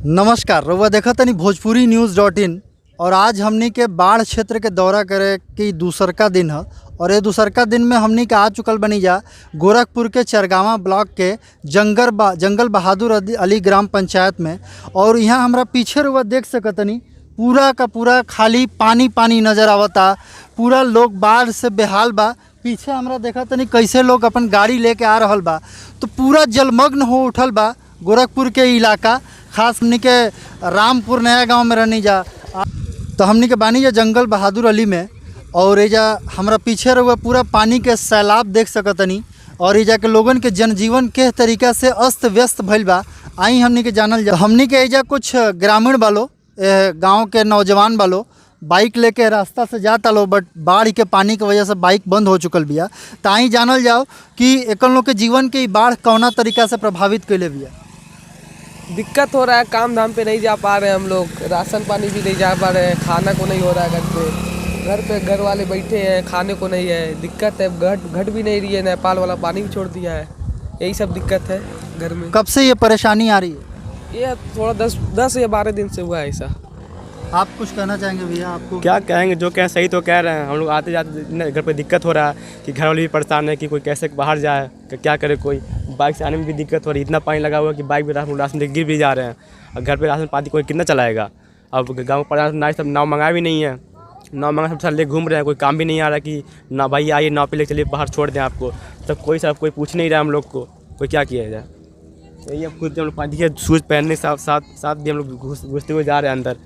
नमस्कार, रउआ देखा तनी भोजपुरी-न्यूज़.in। और आज हमनी के बाढ़ क्षेत्र के दौरा करे के दूसरका दिन है। और ये दूसरका दिन में हमनी के आ चुकल बनी जा गोरखपुर के चरगावा ब्लॉक के जंगल बहादुर अली ग्राम पंचायत में। और यहाँ हमरा पीछे रउआ देख सकतनी पूरा का पूरा खाली पानी पानी नज़र आवता। पूरा लोग बाढ़ से बेहाल बा। पीछे हमरा देखा तनी कैसे लोग अपन गाड़ी लेके आ रहल बा, तो पूरा जलमग्न हो उठल बा गोरखपुर के इलाका। खास हमनी के रामपुर नया गांव में रहनी जा, तो हमनी के बानी जा जंगल बहादुर अली में। और एजा हमरा पीछे रहुआ पूरा पानी के सैलाब देख सकतनी। और एजा के लोगन के जनजीवन के तरीका से अस्त व्यस्त भइल बा। आई हमनी के जानल जा। हमनी के एजा कुछ ग्रामीण वालों गांव के नौजवान वालों बाइक लेके रास्ता से जाता लो, बट बाढ़ के पानी की वजह से बाइक बंद हो चुकल बिया। तो आई जानल जाओ कि एक लोग के जीवन के बाढ़ कौना तरीका से प्रभावित कैले बिया। दिक्कत हो रहा है, काम धाम पे नहीं जा पा रहे हैं हम लोग, राशन पानी भी नहीं जा पा रहे हैं, खाना को नहीं हो रहा है घर पे घर वाले बैठे हैं, खाने को नहीं है, दिक्कत है। घट भी नहीं रही है, नेपाल वाला पानी भी छोड़ दिया है, यही सब दिक्कत है घर में। कब से ये परेशानी आ रही है? ये थोड़ा 10 या 12 दिन से हुआ है ऐसा। आप कुछ कहना चाहेंगे भैया? आपको क्या कहेंगे, जो कहें सही तो कह रहे हैं। हम लोग आते जाते घर पे दिक्कत हो रहा है कि घर वाले भी परेशान है कि कोई कैसे बाहर जाए, क्या करे। कोई बाइक से आने में भी दिक्कत हो रही है, इतना पानी लगा हुआ है कि बाइक भी राशन गिर भी जा रहे हैं। और घर पे राशन पानी कोई कितना चलाएगा। अब गाँव पर ना सब नाव मंगाए भी नहीं है, नाव मंगा सब ले घूम रहे हैं। कोई काम भी नहीं आ रहा कि ना भाई आइए नाव पे ले चलिए बाहर छोड़ दें आपको। सब कोई पूछ नहीं रहा हम लोग को, कोई क्या किया जाए। यही अब खुद हम लोग पानी के शूज़ पहनने साथ भी हम लोग घुसते हुए जा रहे हैं अंदर।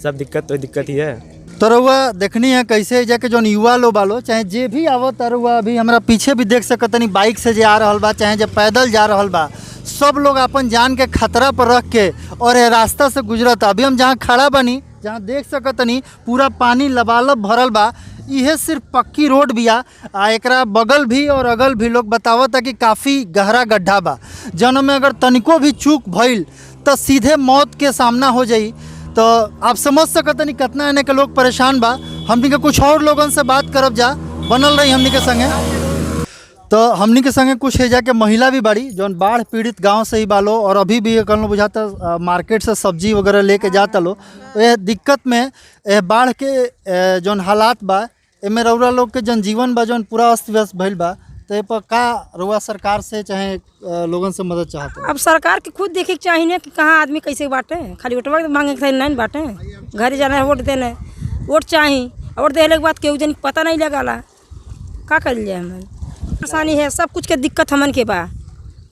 सब दिक्कत ही है। तो रउआ देखनी है कैसे जाके जो युवा लोग बालो चाहे जे भी आवत रउआ अभी हमरा पीछे भी देख सकतनी बाइक से जे आ रहल बा, चाहे जे पैदल जा रहल बा, सब लोग अपन जान के खतरा पर रख के और ये रास्ता से गुजरता। अभी हम जहाँ खड़ा बनी, जहाँ देख सकतनी पूरा पानी लबालब भरल बा। यह सिर्फ पक्की रोड बिया, एकरा बगल भी और अगल भी लोग बतावता कि काफ़ी गहरा गड्ढा बा, जौन में अगर तनिको भी चूक भइल तो सीधे मौत के सामना हो जाई। तो आप समझ सकतनी कितना आने के लोग परेशान बा। हमनी के कुछ और लोगन से बात करब जा, बनल रही हमनी के संगे। तो हमनी के संगे कुछ है जाके महिला भी बाड़ी जौन बाढ़ पीड़ित गांव से ही बालो, और अभी भी कहूँ बुझाता मार्केट से सब्जी वगैरह लेके जाता लो। यह दिक्कत में बाढ़ के जौन हालात बा, एमे रउरा लोग के जनजीवन बा जौन पूरा अस्त व्यस्त भइल बा। तो पर का रउआ सरकार से चाहे लोगन से मदद चाहते? अब सरकार के खुद देखे के चाहिए ना कि कहाँ आदमी कैसे बांटे। खाली वोटवा मांगे के नहीं बांटे, घर जाना है वोट देने, वोट चाहिए। वोट देने के बाद केहू जन पता नहीं लगाला का कर जाए। हमें परेशानी है, सब कुछ के दिक्कत हमन के बा।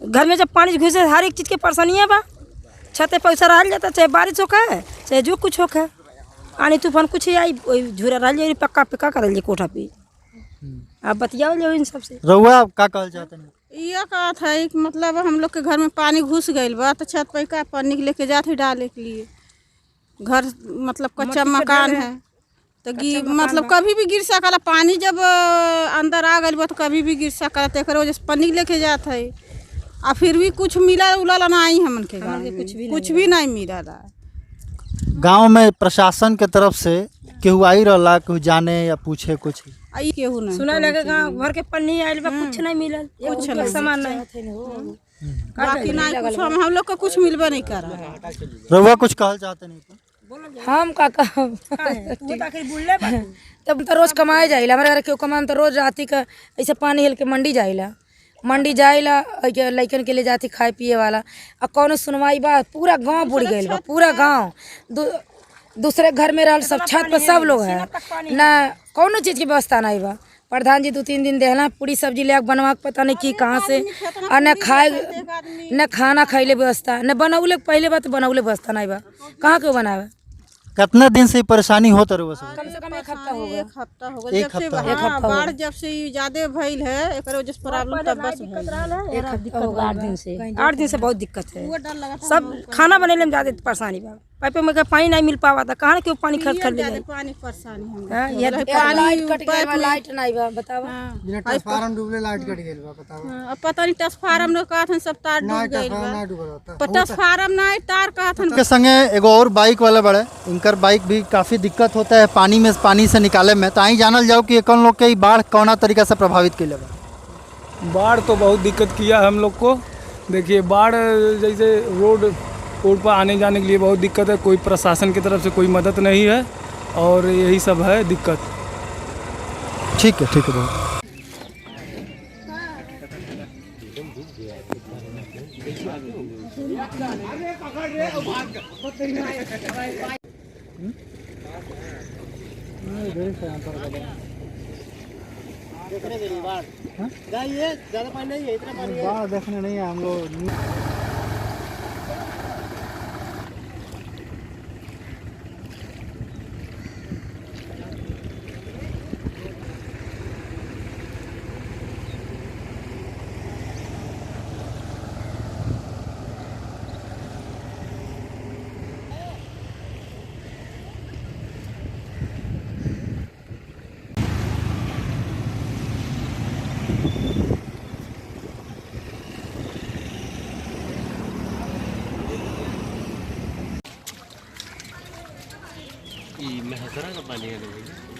घर में जब पानी घुसे हर एक चीज़ के परेशानी है बा। छत पैसा रह जाता, चाहे बारिश हो है चाहे जो कुछ हो है, आनी तूफान कुछ ही आई झूरा रह जाए पक्का पे का कर कोठा पे। आप बतियाओ लो इन सबसे। रउआ का कहल चाहते हैं? ये कहा था कि मतलब हम लोग के घर में पानी घुस गई बा, तो छत पर का पानी लेके जाते ही डाले के लिए। घर मतलब कच्चा मकान है, तो मतलब कभी भी गिर सकला। पानी जब अंदर आ गई बा तो कभी भी गिर सकला। तो एक वजह से पानी लेके जाते है, और फिर भी कुछ मिला उला ना आई हमन के कुछ भी नहीं मिला। गांव में प्रशासन के तरफ से केहू आई रहला, केहू जाने या पूछे कुछ? आई केहू नहीं सुना लगे गाँव भर के पन्नी आयल बा, कुछ नहीं मिलल, कुछ सामान नहीं। बाकी नहीं कुछ हम लोग को कुछ मिलबे नहीं कर रहा। रउआ कुछ कहल चाहते नहीं? हम का कहब तब तो रोज कमाए जाइला। हमारे घर क्यों कमान तो रोज राती का ऐसे पानी हिल के मंडी जाइला लइकन के ले जाती खाए पिए वाला। और कौन सुनवाई बा, पूरा गांव बुड़ गइल बा, पूरा गांव दूसरे घर में रहल, सब छत पर सब लोग है ना, कौनो चीज़ की व्यवस्था नहीं बा। प्रधान जी 2-3 दिन देहला पूरी सब्जी ले बनवा के पता नहीं कि कहाँ से, और न खाए न खाना खैले व्यवस्था, न बनौले पहले बात बनौले व्यवस्था नहीं बा, कहाँ के बनावे। कितना दिन से परेशानी होता रहुआ सब? कम से कम एक हफ्ता हो गया। एक हफ्ता हो गया बाढ़ जब से ज्यादा भइल है, एक वजह से प्रॉब्लम तब बस एक हफ्ता हो गया, 8 दिन से बहुत दिक्कत है। सब खाना बनेले में ज्यादा परेशानी बा। पाइप में पानी नहीं मिल पावा था, कहाँ क्यों पानी खरीद ले। पानी परेशानी लाइट कट गई, लाइट नहीं बा, बताओ। ट्रांसफार्मर डूबले, लाइट कट गई बा, बताओ। पता नहीं ट्रांसफार्मर में कहा था सब तार डूब गई बा, ट्रांसफार्मर नहीं तार कहा था। के संगे एगो और बाइक वाला बड़े, इनकर बाइक भी काफ़ी दिक्कत होता है पानी से निकाले में। तो आई जानल जाओ कि कौन लोग के बाढ़ कौना तरीका से प्रभावित कैले बा? बाढ़ तो बहुत दिक्कत किया हम लोग को। देखिए बाढ़ जैसे रोड रोड पर आने जाने के लिए बहुत दिक्कत है, कोई प्रशासन की तरफ से कोई मदद नहीं है और यही सब है दिक्कत। ठीक है बहुत। बाढ़ देखने नहीं है हम लोग। महसरा का पानी है